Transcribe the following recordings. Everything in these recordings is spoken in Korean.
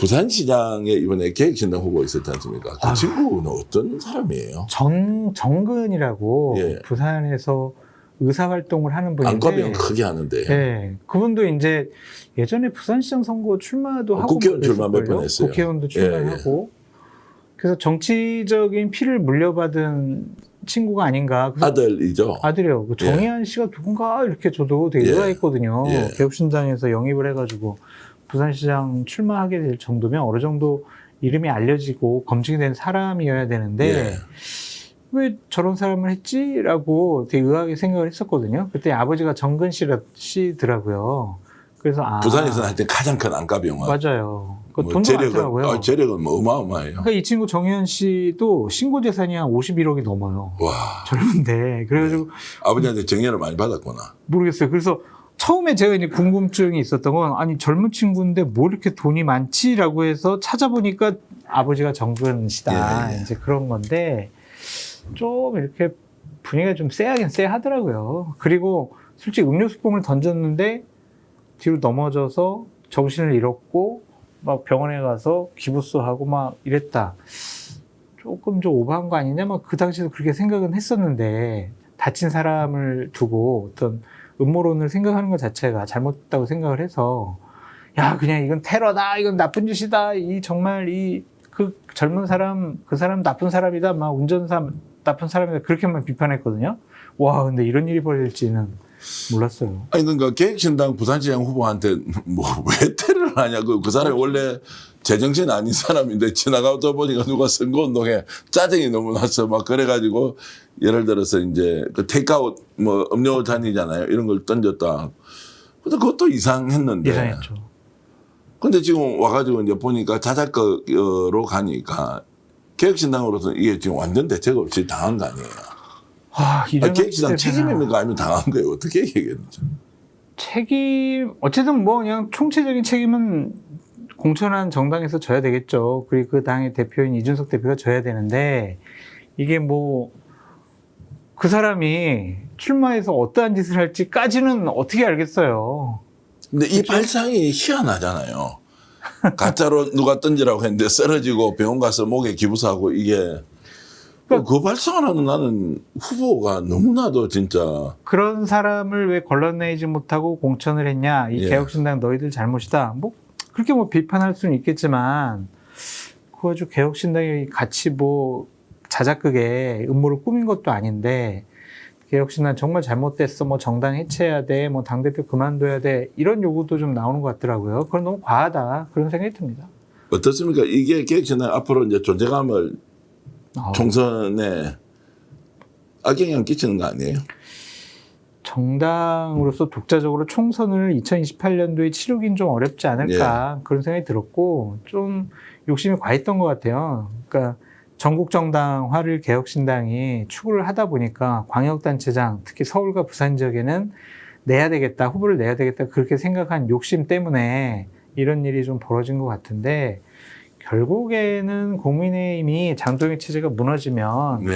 부산시장에 이번에 계획신당 후보 있었지 않습니까? 그 친구는 어떤 사람이에요? 정근이라고 예. 부산에서 의사활동을 하는 분인데. 안과병 크게 하는데. 네. 그분도 이제 예전에 부산시장 선거 출마도 하고. 국회의원 출마 몇 번 했어요. 국회의원도 출마하고. 그래서 정치적인 피를 물려받은 친구가 아닌가. 아들이죠? 아들이요. 그 정의한 씨가 누군가 이렇게 저도 되게 의아했거든요. 개혁신당에서 영입을 해가지고 부산시장 출마하게 될 정도면 어느 정도 이름이 알려지고 검증이 된 사람이어야 되는데 왜 저런 사람을 했지라고 되게 의아하게 생각을 했었거든요. 그때 아버지가 정근 씨더라고요. 그래서 부산에서는 하여튼 가장 큰 안과병원. 맞아요. 그 돈도 많더라고요. 재력은 뭐 어마어마해요. 그러니까 이 친구 정현 씨도 신고 재산이 한 51억이 넘어요. 와. 젊은데. 그래가지고 아버지한테 정의를 많이 받았구나. 모르겠어요. 그래서 처음에 제가 이제 궁금증이 있었던 건 아니 젊은 친구인데 뭐 이렇게 돈이 많지라고 해서 찾아보니까 아버지가 정근 씨다. 이제 그런 건데 좀 이렇게 분위기가 좀 쎄하긴 쎄하더라고요. 그리고 솔직히 음료수봉을 던졌는데 뒤로 넘어져서 정신을 잃었고 막 병원에 가서 기부스하고 막 이랬다. 조금 좀 오버한 거 아니냐? 막 그 당시에도 그렇게 생각은 했었는데 다친 사람을 두고 어떤 음모론을 생각하는 것 자체가 잘못됐다고 생각을 해서 야 그냥 이건 테러다, 이건 나쁜 짓이다, 이 정말 이 그 젊은 사람 그 사람 나쁜 사람이다, 막 운전사 나쁜 사람이다 그렇게만 비판했거든요. 와 근데 이런 일이 벌어질지는 몰랐어요. 아니 그러니까 계획신당 부산시장 후보한테 뭐 왜 테러를 하냐? 그 사람이 원래 제정신 아닌 사람인데 지나가다 보니까 누가 선거운동에 짜증이 너무 나서 막 그래가지고 예를 들어서 이제 그 테이크아웃 뭐 음료 잔이잖아요. 이런 걸 던졌다. 근데 그것도 이상했는데. 이상했죠. 근데 지금 와가지고 이제 보니까 자작극으로 가니까 계획신당으로서는 이게 지금 완전 대책 없이 당한 거 아니에요. 계획신당 책임입니까? 아니면 당한 거예요? 어떻게 얘기했죠? 책임, 어쨌든 뭐 그냥 총체적인 책임은 공천한 정당에서 져야 되겠죠. 그리고 그 당의 대표인 이준석 대표가 져야 되는데 이게 뭐 그 사람이 출마해서 어떠한 짓을 할지까지는 어떻게 알겠어요. 근데 이 발상이 희한하잖아요. 가짜로 누가 던지라고 했는데 쓰러지고 병원 가서 목에 기부사하고 이게 그 발상을 하는 나는 후보가 너무나도 진짜 그런 사람을 왜 걸러내지 못하고 공천을 했냐. 이 개혁신당 너희들 잘못이다. 뭐 그렇게 뭐 비판할 수는 있겠지만 그거 가지고 개혁신당이 같이 뭐 자작극에 음모를 꾸민 것도 아닌데 개혁신당 정말 잘못됐어. 뭐 정당 해체해야 돼. 뭐 당대표 그만둬야 돼. 이런 요구도 좀 나오는 것 같더라고요. 그건 너무 과하다. 그런 생각이 듭니다. 어떻습니까? 이게 개혁신당 앞으로 이제 존재감을 총선에 악영향 끼치는 거 아니에요? 정당으로서 독자적으로 총선을 2028년도에 치르긴 좀 어렵지 않을까 그런 생각이 들었고 좀 욕심이 과했던 것 같아요. 그러니까 전국정당화를 개혁신당이 추구를 하다 보니까 광역단체장 특히 서울과 부산 지역에는 내야 되겠다, 후보를 내야 되겠다 그렇게 생각한 욕심 때문에 이런 일이 좀 벌어진 것 같은데 결국에는 국민의힘이 장동혁 체제가 무너지면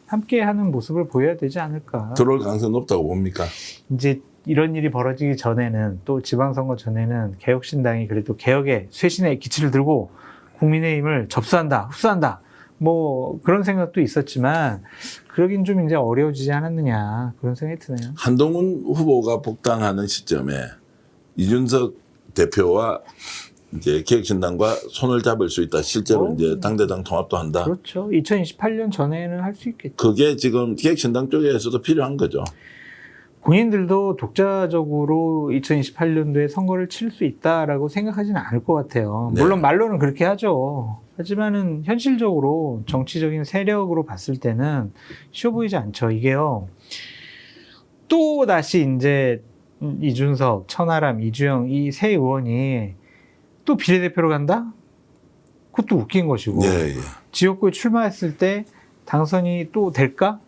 함께하는 모습을 보여야 되지 않을까. 들어올 가능성이 높다고 봅니까? 이제 이런 일이 벌어지기 전에는 또 지방선거 전에는 개혁신당이 그래도 개혁의 쇄신의 기치를 들고 국민의힘을 접수한다, 흡수한다 뭐 그런 생각도 있었지만 그러긴 좀 이제 어려워지지 않았느냐 그런 생각이 드네요. 한동훈 후보가 복당하는 시점에 이준석 대표와 이제 개혁신당과 손을 잡을 수 있다. 실제로 이제 당대당 통합도 한다. 그렇죠. 2028년 전에는 할 수 있겠죠. 그게 지금 개혁신당 쪽에서도 필요한 거죠. 본인들도 독자적으로 2028년도에 선거를 칠 수 있다라고 생각하지는 않을 것 같아요. 물론 말로는 그렇게 하죠. 하지만은 현실적으로 정치적인 세력으로 봤을 때는 쉬워 보이지 않죠. 이게요. 또 다시 이제 이준석, 천하람, 이주영 이 세 의원이 또 비례대표로 간다? 그것도 웃긴 것이고 지역구에 출마했을 때 당선이 또 될까?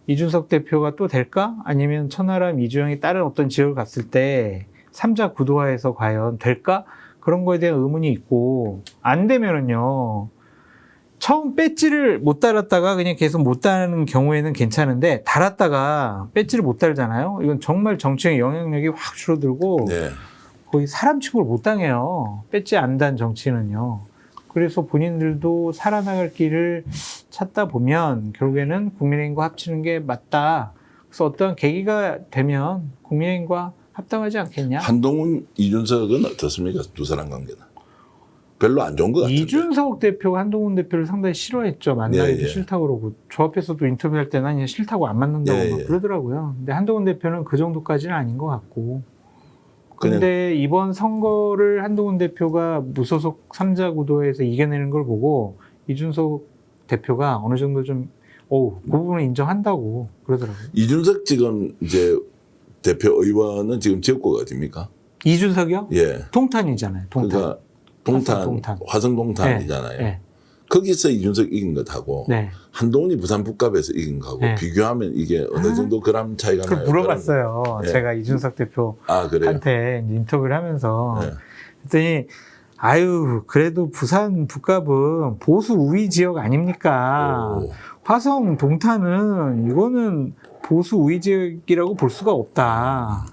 이준석 대표가 또 될까? 아니면 천하람, 이주영이 다른 어떤 지역을 갔을 때 3자 구도화에서 과연 될까? 그런 거에 대한 의문이 있고 안 되면은요. 처음 배지를 못 달았다가 그냥 계속 못 다는 경우에는 괜찮은데 달았다가 배지를 못 달잖아요. 이건 정말 정치의 영향력이 확 줄어들고 거의 사람 취급을 못 당해요. 뺏지 않는 정치는요. 그래서 본인들도 살아나갈 길을 찾다 보면 결국에는 국민의힘과 합치는 게 맞다. 그래서 어떤 계기가 되면 국민의힘과 합당하지 않겠냐. 한동훈, 이준석은 어떻습니까? 두 사람 관계는 별로 안 좋은 것 같은데. 이준석 대표가 한동훈 대표를 상당히 싫어했죠. 만나기도 예. 싫다고 그러고 저 앞에서도 인터뷰할 때는 아니 싫다고 안 만난다고 예, 막 예. 그러더라고요. 근데 한동훈 대표는 그 정도까지는 아닌 것 같고. 그냥- 근데 이번 선거를 한동훈 대표가 무소속 3자 구도에서 이겨내는 걸 보고 이준석 대표가 어느 정도 좀 그 부분을 인정한다고 그러더라고요. 이준석 지금 이제 대표 의원은 지금 지역구가 어디입니까? 이준석이요? 예. 동탄이잖아요. 동탄. 그러니까 동탄, 동탄. 화성 동탄이잖아요. 네. 거기서 이준석 이긴 것하고 네. 한동훈이 부산 북갑에서 이긴 거하고 네. 비교하면 이게 어느 정도 그람 차이가 그 나요? 물어봤어요. 예. 제가 이준석 대표 아 그래요? 한테 인터뷰를 하면서 네. 그랬더니 아유 그래도 부산 북갑은 보수 우위 지역 아닙니까? 오. 화성 동탄은 이거는 보수 우위 지역이라고 볼 수가 없다.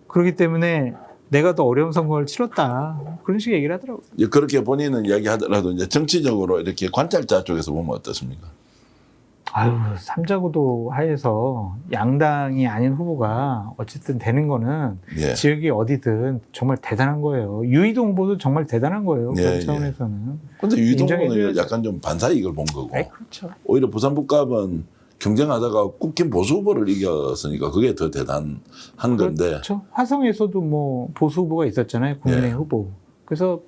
그렇기 때문에 내가 더 어려운 선거를 치렀다. 그런 식의 얘기를 하더라고요. 그렇게 본인은 이야기하더라도 이제 정치적으로 이렇게 관찰자 쪽에서 보면 어떻습니까? 아유, 삼자구도 하에서 양당이 아닌 후보가 어쨌든 되는 거는 예. 지역이 어디든 정말 대단한 거예요. 유이동 후보도 정말 대단한 거예요. 예, 그런 예. 차원에서는. 근데 유동 후보는 인정해줘야죠. 약간 좀 반사이익을 본 거고 네, 그렇죠. 오히려 부산 북갑은 경쟁하다가 국힘 보수 후보를 이겼으니까 그게 더 대단한 건데 그렇죠. 화성에서도 뭐 보수 후보가 있었잖아요. 국민의 예. 후보. 그래서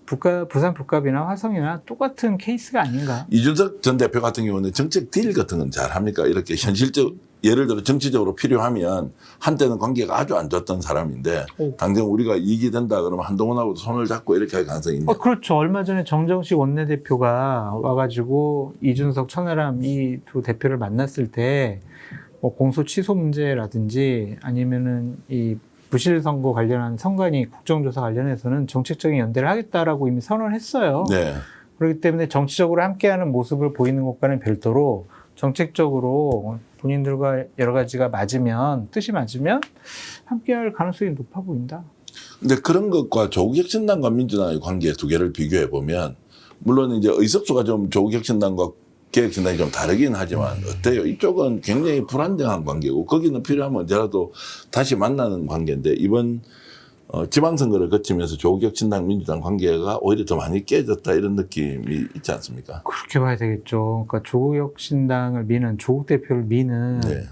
부산 북갑이나 화성이나 똑같은 케이스가 아닌가. 이준석 전 대표 같은 경우는 정책 딜 같은 건 잘합니까? 이렇게 현실적 예를 들어 정치적으로 필요하면 한때는 관계가 아주 안 좋았던 사람인데 오. 당장 우리가 이익이 된다 그러면 한동훈하고도 손을 잡고 이렇게 할 가능성이 있냐? 그렇죠. 얼마 전에 정정식 원내대표가 와가지고 이준석, 천하람 이 두 대표를 만났을 때 뭐 공소 취소 문제라든지 아니면은 이 부실 선거 관련한 선관위 국정조사 관련해서는 정책적인 연대를 하겠다라고 이미 선언을 했어요. 네. 그렇기 때문에 정치적으로 함께하는 모습을 보이는 것과는 별도로 정책적으로 본인들과 여러 가지가 맞으면 뜻이 맞으면 함께할 가능성이 높아 보인다. 근데 그런 것과 조국혁신당과 민주당의 관계 두 개를 비교해 보면 물론 이제 의석수가 좀 조국혁신당과 개혁신당이 좀 다르긴 하지만 어때요? 이쪽은 굉장히 불안정한 관계고 거기는 필요하면 언제라도 다시 만나는 관계인데 이번 지방선거를 거치면서 조국혁신당 민주당 관계가 오히려 더 많이 깨졌다 이런 느낌이 있지 않습니까? 그렇게 봐야 되겠죠. 그러니까 조국혁신당을 미는 조국 대표를 미는 네.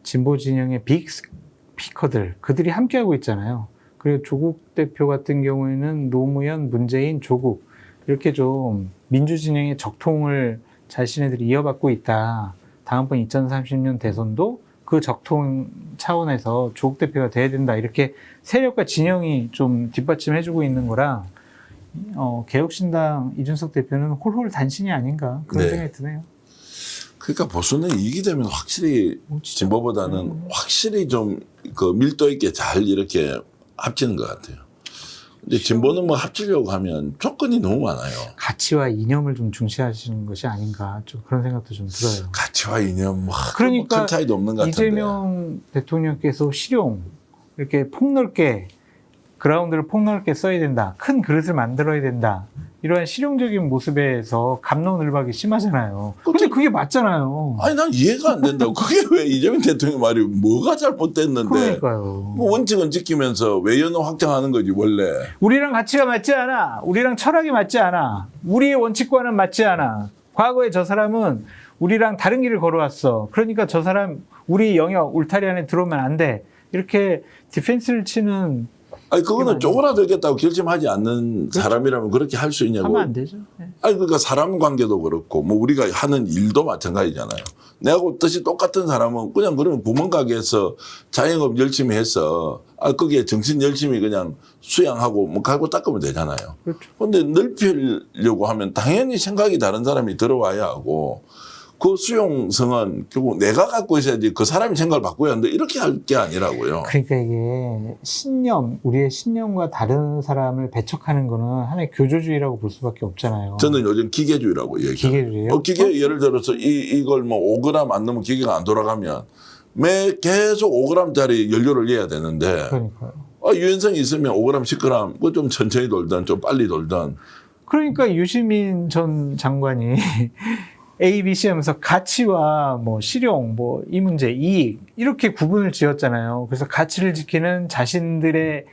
진보 진영의 빅 스피커들 그들이 함께하고 있잖아요. 그리고 조국 대표 같은 경우에는 노무현, 문재인, 조국 이렇게 좀 민주 진영의 적통을 자신네들이 이어받고 있다. 다음번 2030년 대선도 그 적통 차원에서 조국 대표가 돼야 된다. 이렇게 세력과 진영이 좀 뒷받침해주고 있는 거라 개혁신당 이준석 대표는 홀홀 단신이 아닌가 그런 네. 생각이 드네요. 그러니까 보수는 이기 되면 확실히 진보보다는 확실히 좀 그 밀도 있게 잘 이렇게 합치는 것 같아요. 근데 진보는 뭐 합치려고 하면 조건이 너무 많아요. 가치와 이념을 좀 중시하시는 것이 아닌가 좀 그런 생각도 좀 들어요. 가치와 이념 뭐 그러니까 큰 차이도 없는 것 같은데. 이재명 대통령께서 실용 이렇게 폭넓게 그라운드를 폭넓게 써야 된다. 큰 그릇을 만들어야 된다. 이러한 실용적인 모습에서 갑론을박이 심하잖아요. 근데 그게 맞잖아요. 아니 난 이해가 안 된다고. 그게 왜 이재명 대통령 말이 뭐가 잘못됐는데 그러니까요. 뭐 원칙은 지키면서 외연을 확장하는 거지 원래. 우리랑 가치가 맞지 않아. 우리랑 철학이 맞지 않아. 우리의 원칙과는 맞지 않아. 과거에 저 사람은 우리랑 다른 길을 걸어왔어. 그러니까 저 사람 우리 영역 울타리 안에 들어오면 안 돼. 이렇게 디펜스를 치는 아니 그거는 쪼그라들겠다고 결심하지 않는 사람이라면 그렇게 할 수 있냐고. 하면 안 되죠. 네. 아니 그러니까 사람 관계도 그렇고 뭐 우리가 하는 일도 마찬가지잖아요. 내하고 뜻이 똑같은 사람은 그냥 그러면 구멍가게에서 자영업 열심히 해서 거기에 정신 열심히 그냥 수양하고 뭐 갈고 닦으면 되잖아요. 그렇죠. 근데 넓히려고 하면 당연히 생각이 다른 사람이 들어와야 하고 그 수용성은 결국 내가 갖고 있어야지 그 사람이 생각을 바꿔야 하는데 이렇게 할 게 아니라고요. 그러니까 이게 신념, 우리의 신념과 다른 사람을 배척하는 거는 하나의 교조주의라고 볼 수밖에 없잖아요. 저는 요즘 기계주의라고 얘기해요. 기계주의요? 기계 예를 들어서 이걸 뭐 5g 안 넣으면 기계가 안 돌아가면 매 계속 5g짜리 연료를 내야 되는데 그러니까요. 유연성이 있으면 5g, 10g 뭐 좀 천천히 돌든 좀 빨리 돌든. 그러니까 유시민 전 장관이 A, B, C 하면서 가치와 뭐 실용, 뭐 이 문제, 이익 이렇게 구분을 지었잖아요. 그래서 가치를 지키는 자신들의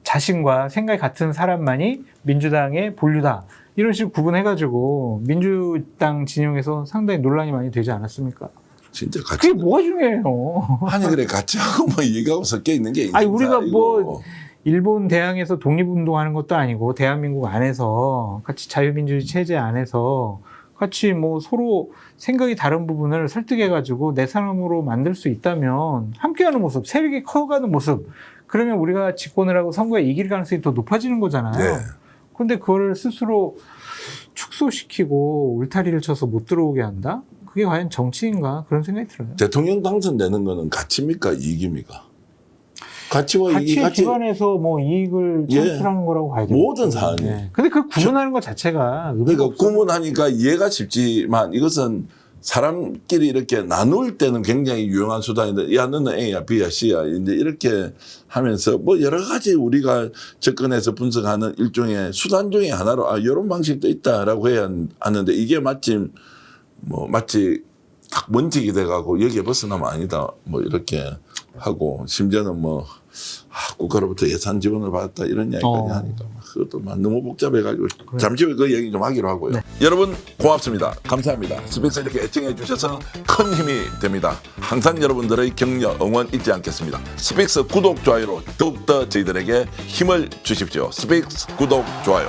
자신과 생각이 같은 사람만이 민주당의 본류다. 이런 식으로 구분해가지고 민주당 진영에서 상당히 논란이 많이 되지 않았습니까? 진짜 가치. 그게 뭐가 중요해요? 아니 그래 가치하고 뭐 이익하고 섞여 있는 게 아니 우리가 인생사이고. 뭐 일본 대항에서 독립운동하는 것도 아니고 대한민국 안에서 같이 자유민주주의 체제 안에서 같이 뭐 서로 생각이 다른 부분을 설득해가지고 내 사람으로 만들 수 있다면 함께하는 모습, 세력이 커가는 모습. 그러면 우리가 집권을 하고 선거에 이길 가능성이 더 높아지는 거잖아요. 네. 그런데 그거를 스스로 축소시키고 울타리를 쳐서 못 들어오게 한다? 그게 과연 정치인가? 그런 생각이 들어요. 대통령 당선되는 거는 가치입니까 이익입니까? 가치와 이익이 가치에 같이 기반해서 뭐 이익을 예. 창출하는 거라고 봐야 돼요. 모든 사안이. 네. 근데 그 구분하는 것 자체가 의미가 그러니까 없어요. 구분하니까 이해가 쉽지만 이것은 사람끼리 이렇게 나눌 때는 굉장히 유용한 수단인데 야 너는 A야 B야 C야 이제 이렇게 하면서 뭐 여러 가지 우리가 접근해서 분석하는 일종의 수단 중에 하나로 이런 방식도 있다라고 해야 하는데 이게 마침 마치 딱 원칙이 돼가고 여기에 벗어나면 아니다 뭐 이렇게 하고 심지어는 국가로부터 예산 지원을 받았다 이런 이야기까지 하니까 그것도 너무 복잡해가지고 잠시 후에 그 얘기 좀 하기로 하고요. 네. 여러분 고맙습니다. 감사합니다. 스픽스 이렇게 애청해 주셔서 큰 힘이 됩니다. 항상 여러분들의 격려 응원 잊지 않겠습니다. 스픽스 구독 좋아요로 더욱더 저희들에게 힘을 주십시오. 스픽스 구독 좋아요.